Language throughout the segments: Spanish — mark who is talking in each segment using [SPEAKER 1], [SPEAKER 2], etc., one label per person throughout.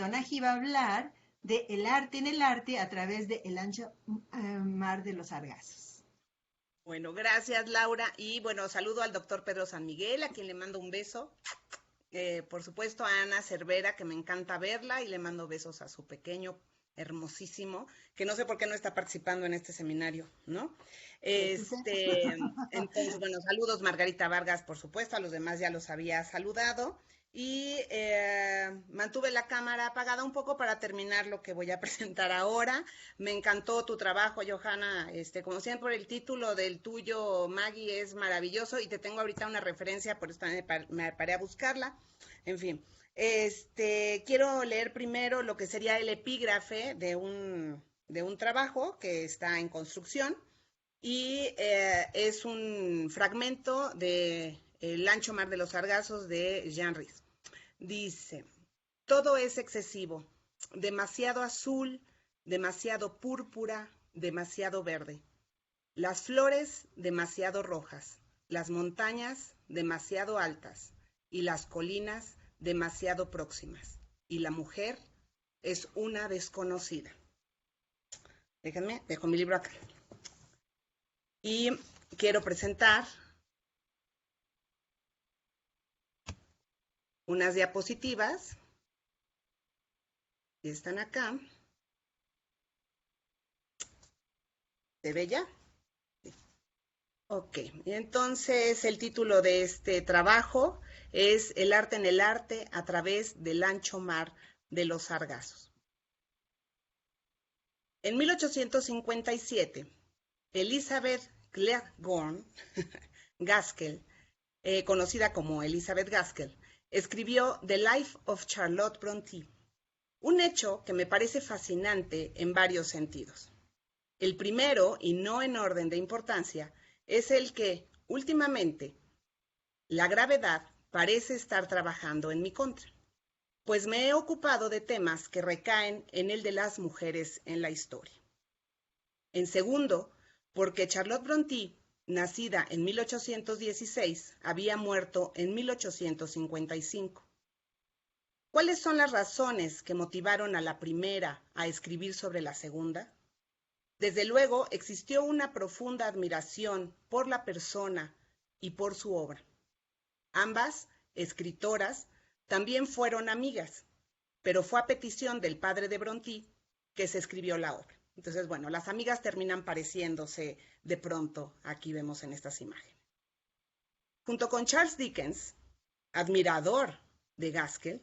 [SPEAKER 1] personaje va a hablar de el arte en el arte a través de El ancho mar de los sargazos.
[SPEAKER 2] Bueno, gracias Laura y bueno, saludo al doctor Pedro San Miguel, a quien le mando un beso. Por supuesto a Ana Cervera, que me encanta verla y le mando besos a su pequeño, hermosísimo, que no sé por qué no está participando en este seminario, ¿no? Entonces, bueno, saludos Margarita Vargas, por supuesto, a los demás ya los había saludado y mantuve la cámara apagada un poco para terminar lo que voy a presentar ahora. Me encantó tu trabajo, Johanna, como siempre el título del tuyo, Maggie, es maravilloso y te tengo ahorita una referencia, por eso me paré a buscarla. En fin, quiero leer primero lo que sería el epígrafe de un trabajo que está en construcción y es un fragmento de El ancho mar de los sargazos de Jean Rhys. Dice, todo es excesivo, demasiado azul, demasiado púrpura, demasiado verde. Las flores demasiado rojas, las montañas demasiado altas y las colinas demasiado próximas. Y la mujer es una desconocida. Déjenme, dejo mi libro acá. Y quiero presentar unas diapositivas que están acá. ¿Se ve ya? Ok, entonces el título de este trabajo es El arte en el arte a través del ancho mar de los sargazos. En 1857, Elizabeth Claiborne Gaskell, conocida como Elizabeth Gaskell, escribió The Life of Charlotte Brontë, un hecho que me parece fascinante en varios sentidos. El primero, y no en orden de importancia, es el que, últimamente, la gravedad parece estar trabajando en mi contra, pues me he ocupado de temas que recaen en el de las mujeres en la historia. En segundo, porque Charlotte Brontë, nacida en 1816, había muerto en 1855. ¿Cuáles son las razones que motivaron a la primera a escribir sobre la segunda? Desde luego, existió una profunda admiración por la persona y por su obra. Ambas, escritoras, también fueron amigas, pero fue a petición del padre de Brontë que se escribió la obra. Entonces, bueno, las amigas terminan pareciéndose de pronto, aquí vemos en estas imágenes. Junto con Charles Dickens, admirador de Gaskell,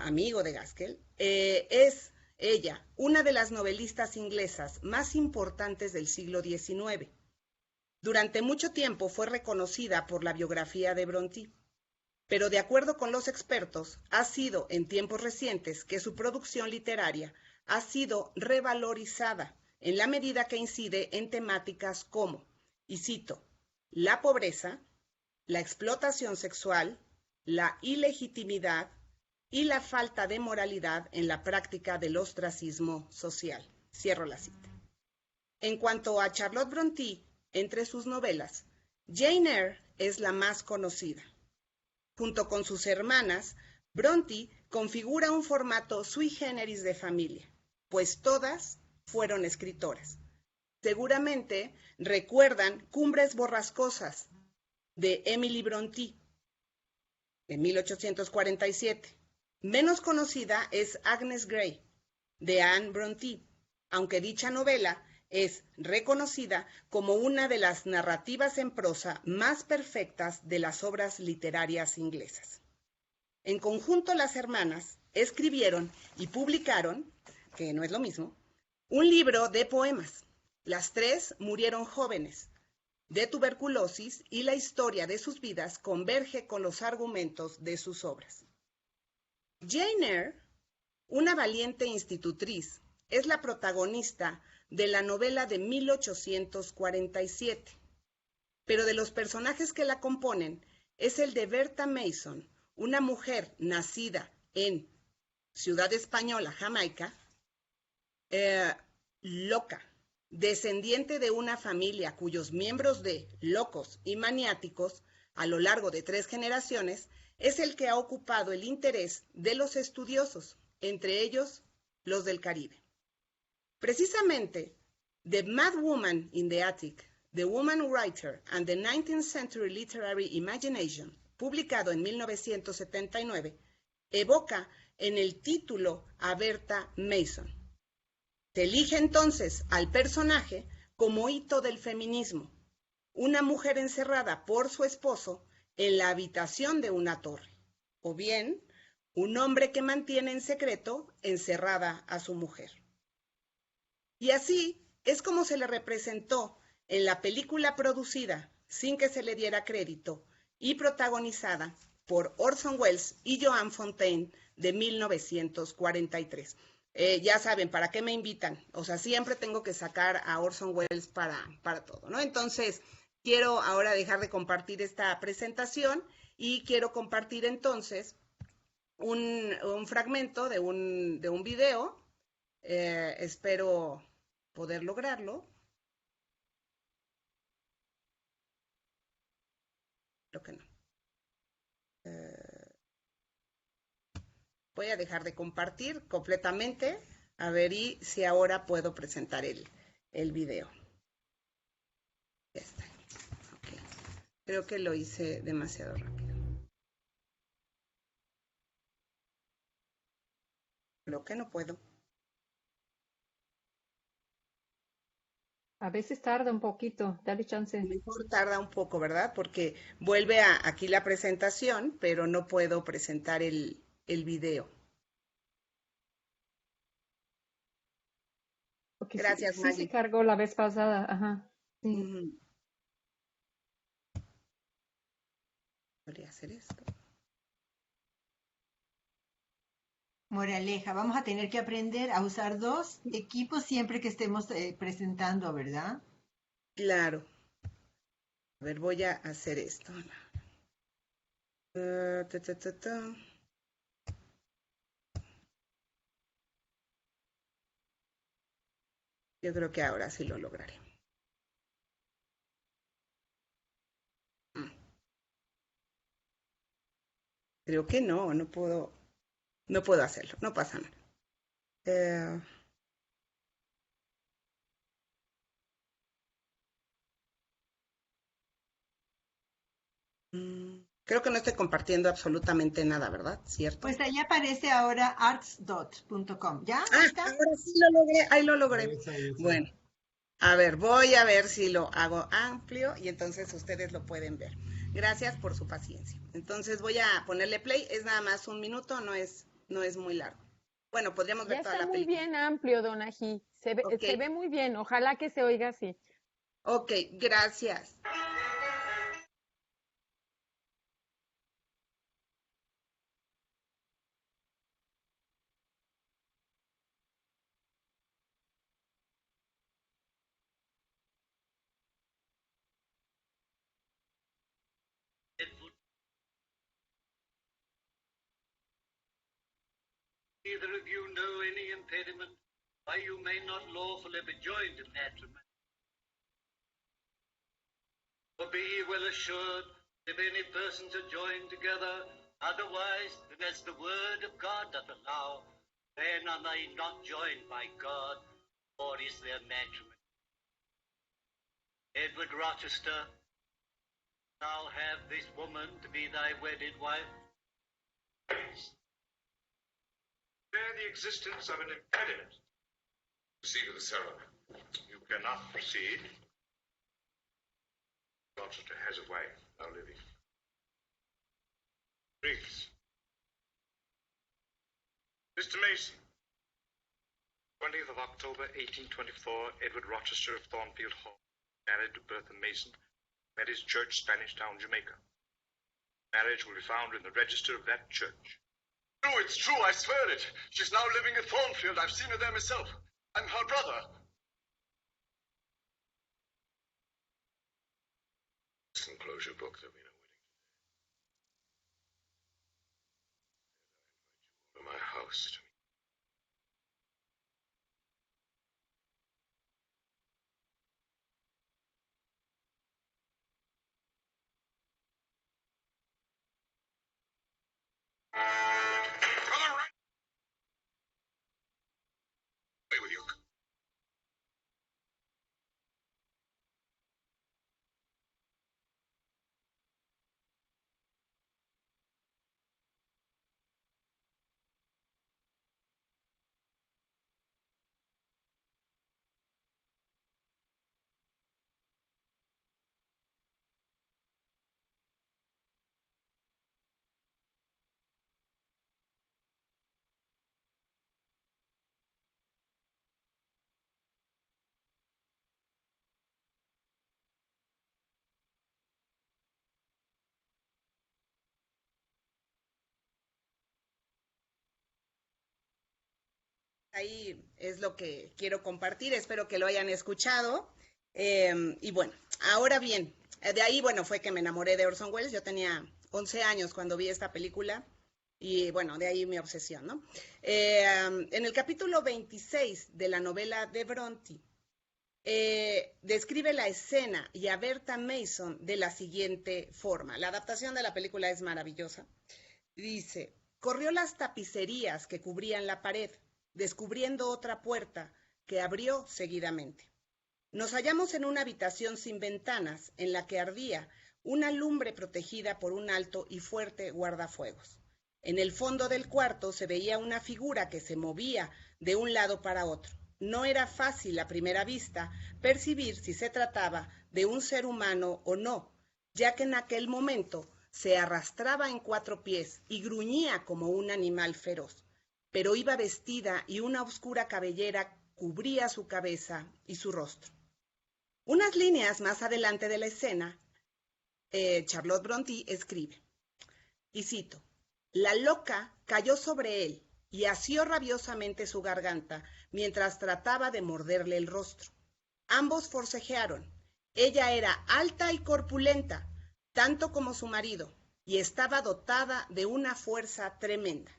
[SPEAKER 2] amigo de Gaskell, es ella una de las novelistas inglesas más importantes del siglo XIX. Durante mucho tiempo fue reconocida por la biografía de Brontë, pero de acuerdo con los expertos, ha sido en tiempos recientes que su producción literaria ha sido revalorizada en la medida que incide en temáticas como, y cito, la pobreza, la explotación sexual, la ilegitimidad y la falta de moralidad en la práctica del ostracismo social. Cierro la cita. En cuanto a Charlotte Brontë, entre sus novelas, Jane Eyre es la más conocida. Junto con sus hermanas, Brontë configura un formato sui generis de familia, pues todas fueron escritoras. Seguramente recuerdan Cumbres borrascosas de Emily Brontë, de 1847. Menos conocida es Agnes Grey, de Anne Brontë, aunque dicha novela es reconocida como una de las narrativas en prosa más perfectas de las obras literarias inglesas. En conjunto, las hermanas escribieron y publicaron, que no es lo mismo, un libro de poemas. Las tres murieron jóvenes de tuberculosis y la historia de sus vidas converge con los argumentos de sus obras. Jane Eyre, una valiente institutriz, es la protagonista de la novela de 1847, pero de los personajes que la componen es el de Bertha Mason, una mujer nacida en Ciudad Española, Jamaica, loca, descendiente de una familia cuyos miembros de locos y maniáticos a lo largo de 3 generaciones, es el que ha ocupado el interés de los estudiosos, entre ellos los del Caribe. Precisamente, The Mad Woman in the Attic, The Woman Writer and the 19th Century Literary Imagination, publicado en 1979, evoca en el título a Bertha Mason. Se elige entonces al personaje como hito del feminismo, una mujer encerrada por su esposo en la habitación de una torre, o bien un hombre que mantiene en secreto encerrada a su mujer. Y así es como se le representó en la película producida, sin que se le diera crédito, y protagonizada por Orson Welles y Joan Fontaine de 1943. Ya saben, ¿para qué me invitan? O sea, siempre tengo que sacar a Orson Welles para todo, ¿no? Entonces, quiero ahora dejar de compartir esta presentación y quiero compartir entonces un fragmento de un video. Espero poder lograrlo. Creo que no. Voy a dejar de compartir completamente. A ver y si ahora puedo presentar el video. Ya está. Okay. Creo que lo hice demasiado rápido. Creo que no puedo.
[SPEAKER 3] A veces tarda un poquito, dale chance.
[SPEAKER 2] Mejor tarda un poco, ¿verdad? Porque vuelve aquí la presentación, pero no puedo presentar el video.
[SPEAKER 3] Porque
[SPEAKER 2] Gracias,
[SPEAKER 3] sí se
[SPEAKER 2] Maggie.
[SPEAKER 3] cargó la vez pasada, ajá. Sí.
[SPEAKER 2] Podría hacer esto.
[SPEAKER 1] Moraleja, vamos a tener que aprender a usar 2 equipos siempre que estemos presentando, ¿verdad?
[SPEAKER 2] Claro. A ver, voy a hacer esto. Yo creo que ahora sí lo lograré. Creo que no puedo hacerlo, no pasa nada. Creo que no estoy compartiendo absolutamente nada, ¿verdad? ¿Cierto?
[SPEAKER 1] Pues ahí aparece ahora artsdot.com. ¿Ya? ¿Ahí está?
[SPEAKER 2] Ahora sí lo logré, ahí lo logré. Bueno, a ver, voy a ver si lo hago amplio y entonces ustedes lo pueden ver. Gracias por su paciencia. Entonces voy a ponerle play, es nada más 1 minuto, no es muy largo. Bueno, podríamos ver
[SPEAKER 3] Ya
[SPEAKER 2] toda
[SPEAKER 3] está
[SPEAKER 2] la
[SPEAKER 3] muy
[SPEAKER 2] película.
[SPEAKER 3] bien amplio, Don Ají.
[SPEAKER 2] Okay.
[SPEAKER 3] Se ve muy bien, ojalá que se oiga así.
[SPEAKER 2] Ok, gracias.
[SPEAKER 4] Either of you know any impediment why you may not lawfully be joined in matrimony? For be ye well assured, if any persons are joined together, otherwise than as the word of God doth allow, then are they not joined by God, or is their matrimony. Edward Rochester, thou have this woman to be thy wedded wife.
[SPEAKER 5] Bear the existence of an impediment. Proceed with the ceremony. You cannot proceed. Rochester has a wife now living. Briggs. Mr. Mason. 20th of October, 1824, Edward Rochester of Thornfield Hall, married to Bertha Mason, Mary's Church, Spanish Town, Jamaica. Marriage will be found in the register of that church.
[SPEAKER 6] True, it's true, I swear it. She's now living at Thornfield. I've seen her there myself. I'm her brother.
[SPEAKER 5] Listen, close your book. There'll be no wedding today. I invite you over my house to
[SPEAKER 2] ahí es lo que quiero compartir, espero que lo hayan escuchado. Y bueno, ahora bien, de ahí, bueno, fue que me enamoré de Orson Welles. Yo tenía 11 años cuando vi esta película y bueno, de ahí mi obsesión, ¿no? En el capítulo 26 de la novela de Bronte, describe la escena y a Bertha Mason de la siguiente forma. La adaptación de la película es maravillosa. Dice, corrió las tapicerías que cubrían la pared, descubriendo otra puerta que abrió seguidamente. Nos hallamos en una habitación sin ventanas en la que ardía una lumbre protegida por un alto y fuerte guardafuegos. En el fondo del cuarto se veía una figura que se movía de un lado para otro. No era fácil a primera vista percibir si se trataba de un ser humano o no, ya que en aquel momento se arrastraba en 4 pies y gruñía como un animal feroz, pero iba vestida y una oscura cabellera cubría su cabeza y su rostro. Unas líneas más adelante de la escena, Charlotte Brontë escribe, y cito, la loca cayó sobre él y asió rabiosamente su garganta mientras trataba de morderle el rostro. Ambos forcejearon. Ella era alta y corpulenta, tanto como su marido, y estaba dotada de una fuerza tremenda.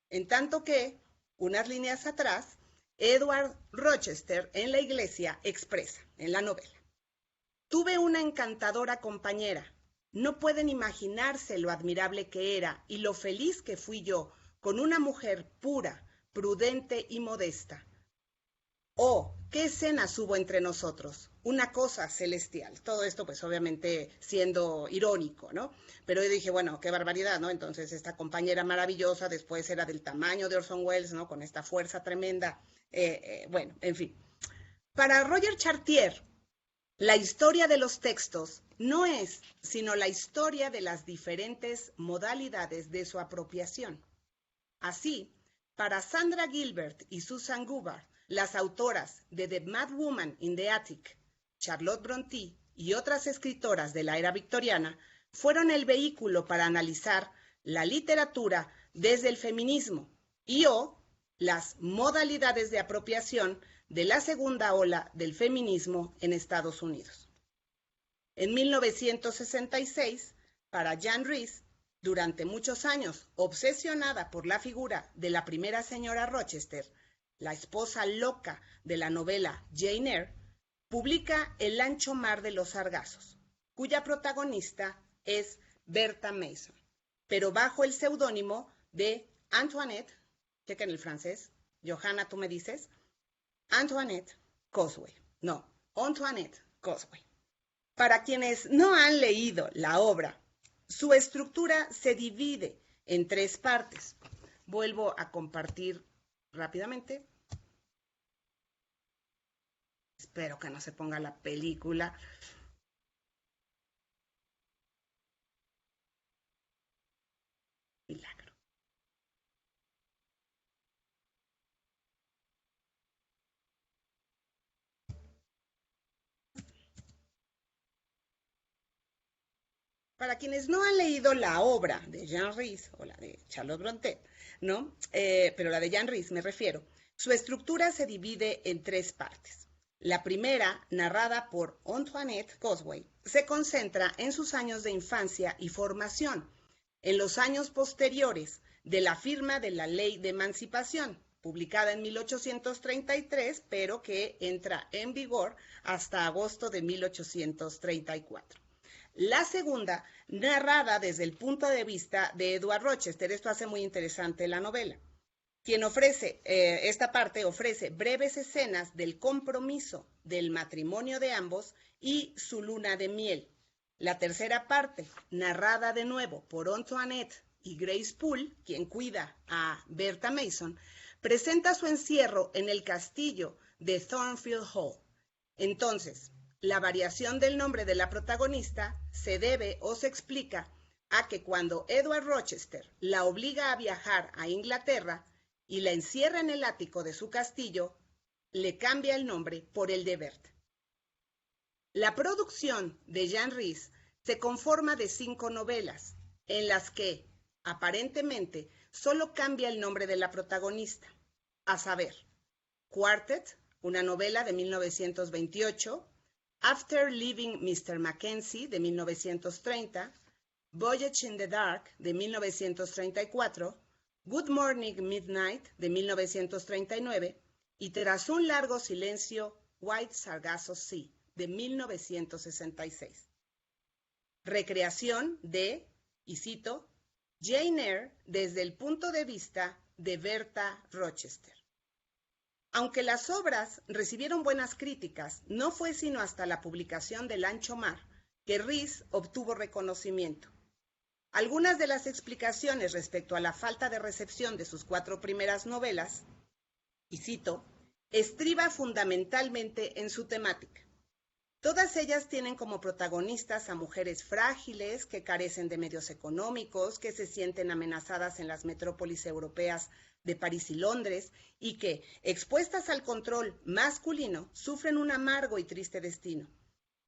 [SPEAKER 2] En tanto que, unas líneas atrás, Edward Rochester en la iglesia expresa, en la novela, tuve una encantadora compañera. No pueden imaginarse lo admirable que era y lo feliz que fui yo con una mujer pura, prudente y modesta. Oh, qué escenas hubo entre nosotros, una cosa celestial. Todo esto, pues, obviamente siendo irónico, ¿no? Pero yo dije, bueno, qué barbaridad, ¿no? Entonces, esta compañera maravillosa después era del tamaño de Orson Welles, ¿no? Con esta fuerza tremenda. Bueno, en fin. Para Roger Chartier, la historia de los textos no es sino la historia de las diferentes modalidades de su apropiación. Así, para Sandra Gilbert y Susan Goobar, las autoras de The Mad Woman in the Attic, Charlotte Brontë y otras escritoras de la era victoriana, fueron el vehículo para analizar la literatura desde el feminismo y las modalidades de apropiación de la segunda ola del feminismo en Estados Unidos. En 1966, para Jan Rhys, durante muchos años obsesionada por la figura de la primera señora Rochester, la esposa loca de la novela Jane Eyre, publica El ancho mar de los sargazos, cuya protagonista es Bertha Mason, pero bajo el seudónimo de Antoinette, chequen el francés, Johanna, tú me dices, Antoinette Cosway. No, Antoinette Cosway. Para quienes no han leído la obra, su estructura se divide en 3 partes. Vuelvo a compartir rápidamente. Espero que no se ponga la película. Milagro. Para quienes no han leído la obra de Jan Rhys o la de Charlotte Brontë, ¿no? Pero la de Jan Rhys me refiero, su estructura se divide en 3 partes. La primera, narrada por Antoinette Cosway, se concentra en sus años de infancia y formación, en los años posteriores de la firma de la Ley de Emancipación, publicada en 1833, pero que entra en vigor hasta agosto de 1834. La segunda, narrada desde el punto de vista de Edward Rochester. Esto hace muy interesante la novela. Quien ofrece, esta parte ofrece breves escenas del compromiso del matrimonio de ambos y su luna de miel. La tercera parte, narrada de nuevo por Antoinette y Grace Poole, quien cuida a Bertha Mason, presenta su encierro en el castillo de Thornfield Hall. Entonces, la variación del nombre de la protagonista se debe o se explica a que cuando Edward Rochester la obliga a viajar a Inglaterra y la encierra en el ático de su castillo, le cambia el nombre por el de Bertha. La producción de Jan Rhys se conforma de 5 novelas, en las que, aparentemente, solo cambia el nombre de la protagonista. a saber, Quartet, una novela de 1928, After Leaving Mr. Mackenzie, de 1930, Voyage in the Dark, de 1934, Good Morning Midnight, de 1939, y Tras un largo silencio, White Sargasso Sea, de 1966. Recreación de, y cito, Jane Eyre desde el punto de vista de Berta Rochester. Aunque las obras recibieron buenas críticas, no fue sino hasta la publicación del Ancho Mar que Rhys obtuvo reconocimiento. Algunas de las explicaciones respecto a la falta de recepción de sus 4 primeras novelas, y cito, estriba fundamentalmente en su temática. Todas ellas tienen como protagonistas a mujeres frágiles que carecen de medios económicos, que se sienten amenazadas en las metrópolis europeas de París y Londres y que, expuestas al control masculino, sufren un amargo y triste destino.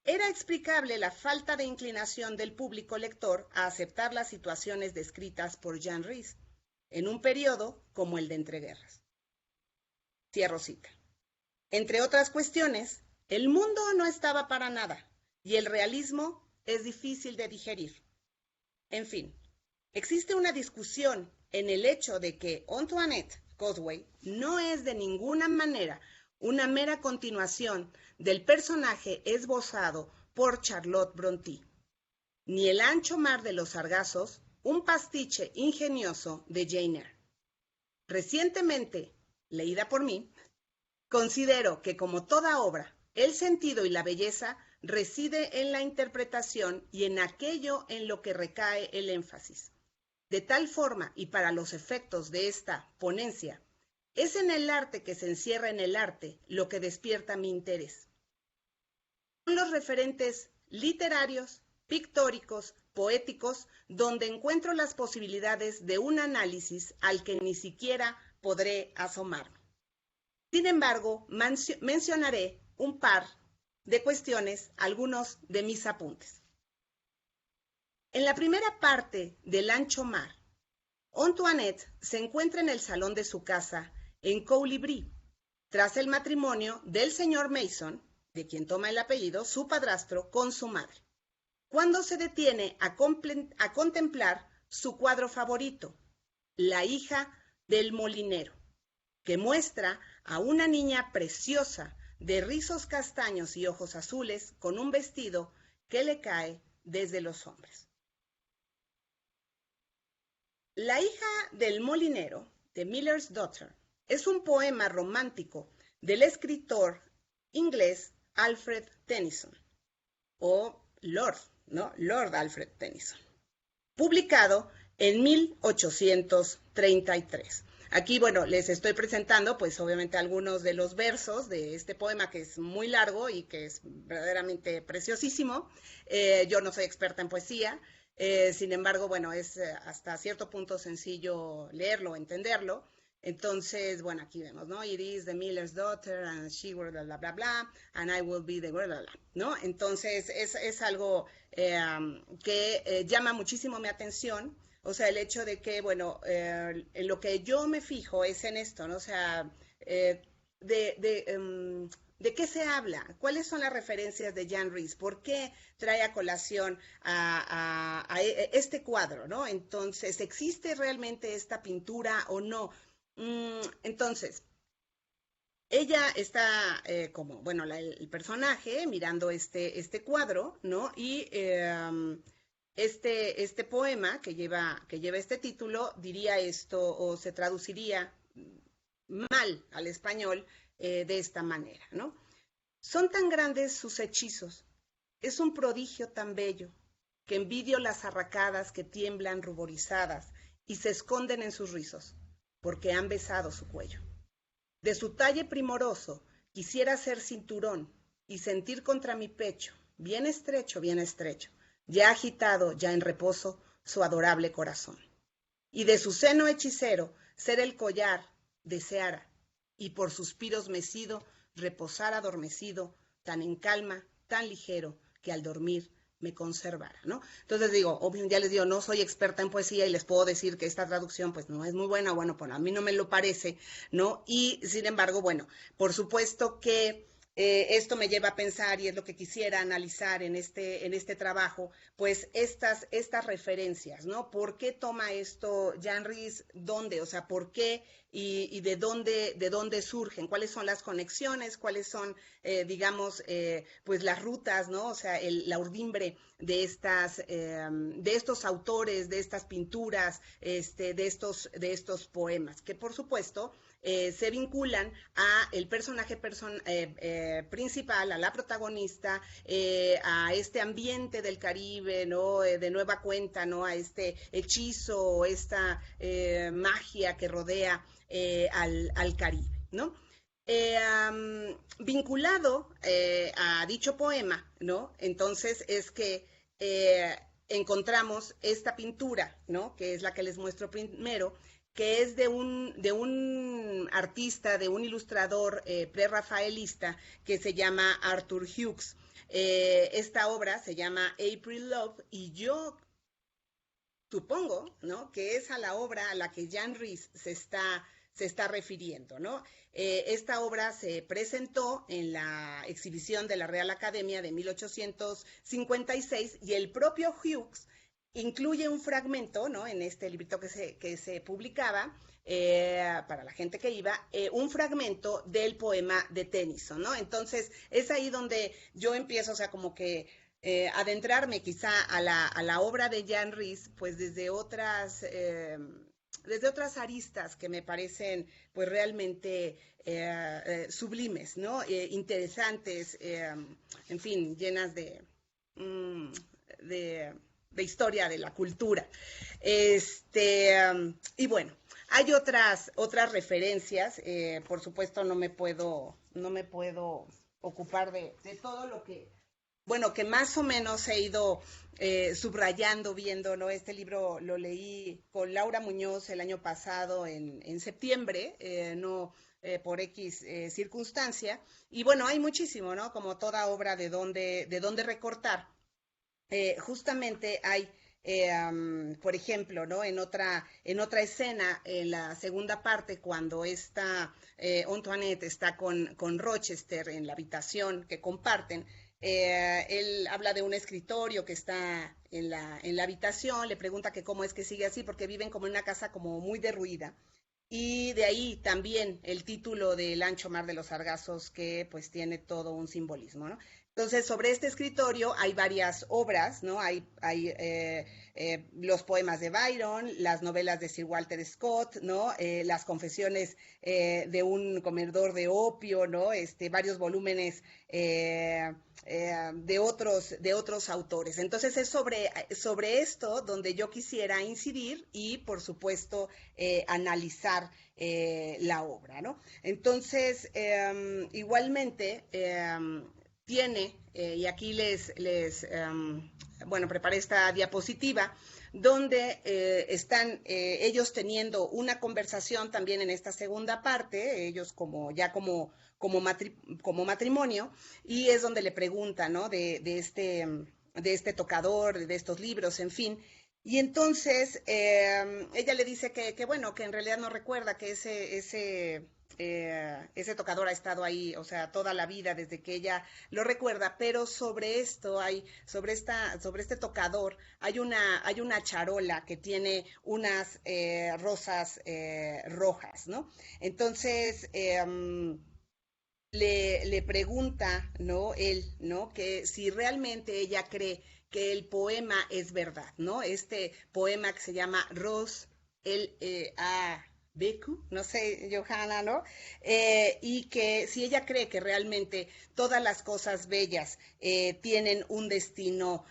[SPEAKER 2] Era explicable la falta de inclinación del público lector a aceptar las situaciones descritas por Jean Rhys en un periodo como el de entreguerras. Cierro cita. Entre otras cuestiones, el mundo no estaba para nada y el realismo es difícil de digerir. En fin, existe una discusión en el hecho de que Antoinette Cosway no es de ninguna manera una mera continuación del personaje esbozado por Charlotte Brontë, ni El ancho mar de los sargazos, un pastiche ingenioso de Jane Eyre. Recientemente, leída por mí, considero que como toda obra, el sentido y la belleza reside en la interpretación y en aquello en lo que recae el énfasis. De tal forma y para los efectos de esta ponencia, es en el arte que se encierra en el arte lo que despierta mi interés. Son los referentes literarios, pictóricos, poéticos, donde encuentro las posibilidades de un análisis al que ni siquiera podré asomarme. Sin embargo, mencionaré un par de cuestiones, algunos de mis apuntes. En la primera parte del Ancho Mar, Antoinette se encuentra en el salón de su casa en Colibrí, tras el matrimonio del señor Mason, de quien toma el apellido, su padrastro, con su madre, cuando se detiene a contemplar su cuadro favorito, La hija del molinero, que muestra a una niña preciosa de rizos castaños y ojos azules con un vestido que le cae desde los hombros. La hija del molinero, de Miller's Daughter, es un poema romántico del escritor inglés Alfred Tennyson, o Lord Alfred Tennyson, publicado en 1833. Aquí, bueno, les estoy presentando, pues, obviamente algunos de los versos de este poema que es muy largo y que es verdaderamente preciosísimo. Yo no soy experta en poesía, sin embargo, bueno, es hasta cierto punto sencillo leerlo, entenderlo. Entonces, bueno, aquí vemos, ¿no? It is the miller's daughter and she will bla, bla, bla, bla, and I will be the bla, bla, bla, ¿no? Entonces, es algo que llama muchísimo mi atención. O sea, el hecho de que, bueno, en lo que yo me fijo es en esto, ¿no? O sea, ¿de qué se habla? ¿Cuáles son las referencias de Jean Rhys? ¿Por qué trae a colación a este cuadro, ¿no? Entonces, ¿existe realmente esta pintura o no? Entonces, ella está como, bueno, el personaje mirando este cuadro, ¿no? Y este poema que lleva este título diría esto, o se traduciría mal al español de esta manera, ¿no? Son tan grandes sus hechizos, es un prodigio tan bello, que envidio las arracadas que tiemblan ruborizadas y se esconden en sus rizos, porque han besado su cuello. De su talle primoroso quisiera ser cinturón y sentir contra mi pecho, bien estrecho, ya agitado, ya en reposo, su adorable corazón. Y de su seno hechicero ser el collar, deseara, y por suspiros mecido, reposar adormecido, tan en calma, tan ligero, que al dormir me conservara, ¿no? Entonces digo, obvio, ya les digo, no soy experta en poesía y les puedo decir que esta traducción pues no es muy buena, bueno, pues a mí no me lo parece, ¿no? Y sin embargo, bueno, por supuesto que esto me lleva a pensar, y es lo que quisiera analizar en este trabajo, pues estas referencias, ¿no? ¿Por qué toma esto Jan Ries? ¿Dónde? O sea, ¿por qué? Y de dónde surgen, cuáles son las conexiones, cuáles son, digamos, pues las rutas, ¿no? O sea, la urdimbre de estos autores, de estas pinturas, de estos poemas, que por supuesto se vinculan a el personaje principal, a la protagonista, a este ambiente del Caribe, ¿no? De nueva cuenta, ¿no? A este hechizo, esta magia que rodea al Caribe, ¿no? Vinculado a dicho poema, ¿no? Entonces es que encontramos esta pintura, ¿no? Que es la que les muestro primero, que es de un artista, de un ilustrador prerrafaelista que se llama Arthur Hughes. Esta obra se llama April Love y yo supongo, ¿no? Que es a la obra a la que Jan Ries se está refiriendo, ¿no? Esta obra se presentó en la exhibición de la Real Academia de 1856 y el propio Hughes incluye un fragmento, ¿no? En este librito que se publicaba, para la gente que iba, un fragmento del poema de Tennyson, ¿no? Entonces, es ahí donde yo empiezo, o sea, como que adentrarme quizá a la obra de Jan Ries, pues desde otras aristas que me parecen pues realmente sublimes, ¿no? Interesantes, en fin, llenas de historia de la cultura. Y bueno, hay otras referencias, por supuesto no me puedo ocupar de todo lo que, bueno, que más o menos he ido subrayando, viendo, ¿no? Este libro lo leí con Laura Muñoz el año pasado en septiembre, no por X circunstancia, y bueno, hay muchísimo, ¿no? Como toda obra de dónde recortar. Justamente hay, por ejemplo, ¿no? En otra escena, en la segunda parte, cuando Antoinette está con Rochester en la habitación que comparten, él habla de un escritorio que está en la habitación, le pregunta que cómo es que sigue así, porque viven como en una casa como muy derruida. Y de ahí también el título del Ancho Mar de los Sargazos, que pues tiene todo un simbolismo, ¿no? Entonces, sobre este escritorio hay varias obras, ¿no? Hay los poemas de Byron, las novelas de Sir Walter Scott, ¿no? Las confesiones de un comedor de opio, ¿no? Varios volúmenes de otros autores. Entonces, es sobre esto donde yo quisiera incidir y, por supuesto, analizar la obra, ¿no? Entonces, igualmente, tiene, y aquí bueno, preparé esta diapositiva, donde están ellos teniendo una conversación también en esta segunda parte, ellos como matrimonio, y es donde le preguntan, ¿no? de este tocador, de estos libros, en fin. Y entonces ella le dice que bueno, que en realidad no recuerda que ese tocador ha estado ahí, o sea, toda la vida desde que ella lo recuerda, pero sobre este tocador hay una charola que tiene unas rosas rojas, ¿no? Entonces le pregunta, ¿no? Él, ¿no? Que si realmente ella cree que el poema es verdad, ¿no? Este poema que se llama Ros Beku, no sé, Johanna, ¿no? Y que si ella cree que realmente todas las cosas bellas tienen un destino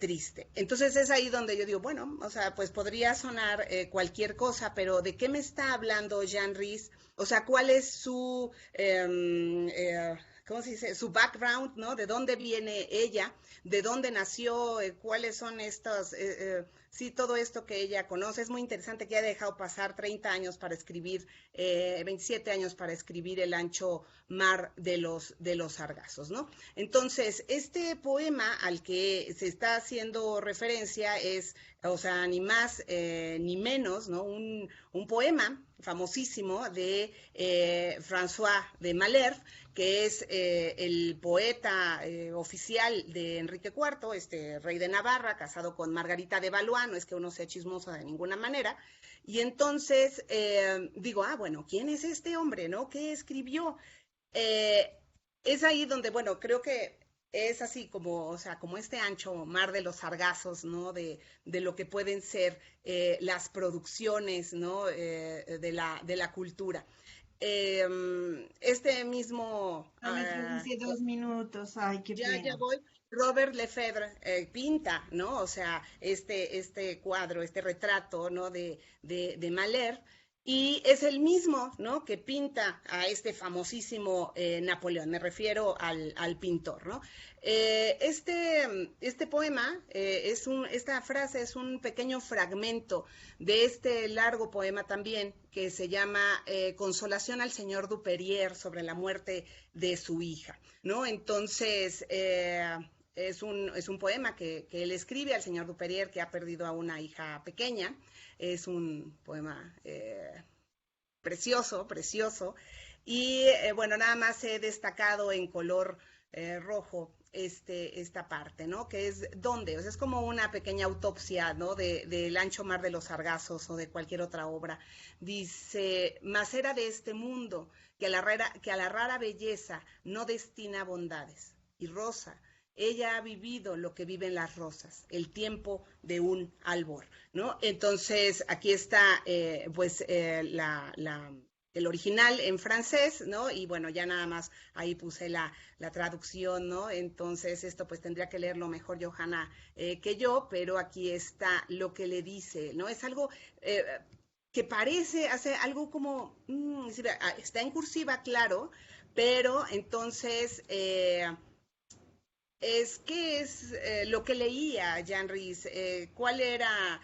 [SPEAKER 2] triste. Entonces es ahí donde yo digo, bueno, o sea, pues podría sonar cualquier cosa, pero ¿de qué me está hablando Jan Ries? O sea, ¿cuál es su, ¿cómo se dice? Su background, ¿no? ¿De dónde viene ella? ¿De dónde nació? ¿Cuáles son estos sí, todo esto que ella conoce. Es muy interesante que haya dejado pasar 30 años para escribir, 27 años para escribir El ancho mar de los sargazos, ¿no? Entonces, este poema al que se está haciendo referencia es, o sea, ni más ni menos, ¿no? Un poema famosísimo de François de Malherbe, que es el poeta oficial de Enrique IV, este rey de Navarra, casado con Margarita de Valois, no es que uno sea chismoso de ninguna manera. Y entonces digo, bueno, ¿quién es este hombre, no? ¿Qué escribió? Es ahí donde, bueno, creo que es así como, o sea, como este ancho mar de los sargazos, ¿no? De lo que pueden ser las producciones, ¿no? De la cultura. Este mismo...
[SPEAKER 1] Me dice 2 minutos, ay, qué
[SPEAKER 2] ya
[SPEAKER 1] pena.
[SPEAKER 2] voy. Robert Lefebvre pinta, ¿no? O sea, este cuadro, este retrato, ¿no? De Malherbe, y es el mismo, ¿no? Que pinta a este famosísimo Napoleón. Me refiero al pintor, ¿no? Este poema, esta frase es un pequeño fragmento de este largo poema también que se llama Consolación al señor Duperier sobre la muerte de su hija, ¿no? Entonces, es un poema que él escribe al señor Duperier, que ha perdido a una hija pequeña. Es un poema precioso, precioso. Y bueno, nada más he destacado en color rojo esta parte, ¿no? Que es ¿dónde? O sea, es como una pequeña autopsia, ¿no? Del ancho mar de los sargazos o de cualquier otra obra. Dice, mas era de este mundo que a la rara belleza no destina bondades. Y Rosa, ella ha vivido lo que viven las rosas, el tiempo de un albor, ¿no? Entonces, aquí está, el original en francés, ¿no? Y bueno, ya nada más ahí puse la traducción, ¿no? Entonces, esto pues tendría que leerlo mejor Johanna que yo, pero aquí está lo que le dice, ¿no? Es algo... que parece hacer algo como, está en cursiva, claro, pero entonces es lo que leía Jan Ries, cuál era,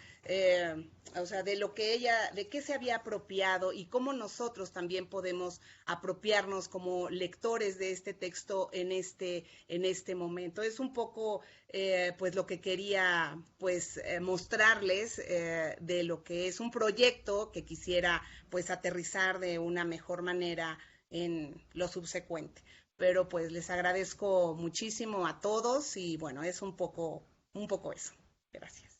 [SPEAKER 2] o sea, de lo que ella, de qué se había apropiado y cómo nosotros también podemos apropiarnos como lectores de este texto en este momento. Es un poco, pues, lo que quería, pues, mostrarles de lo que es un proyecto que quisiera, pues, aterrizar de una mejor manera en lo subsecuente. Pero pues les agradezco muchísimo a todos y bueno, es un poco eso. Gracias.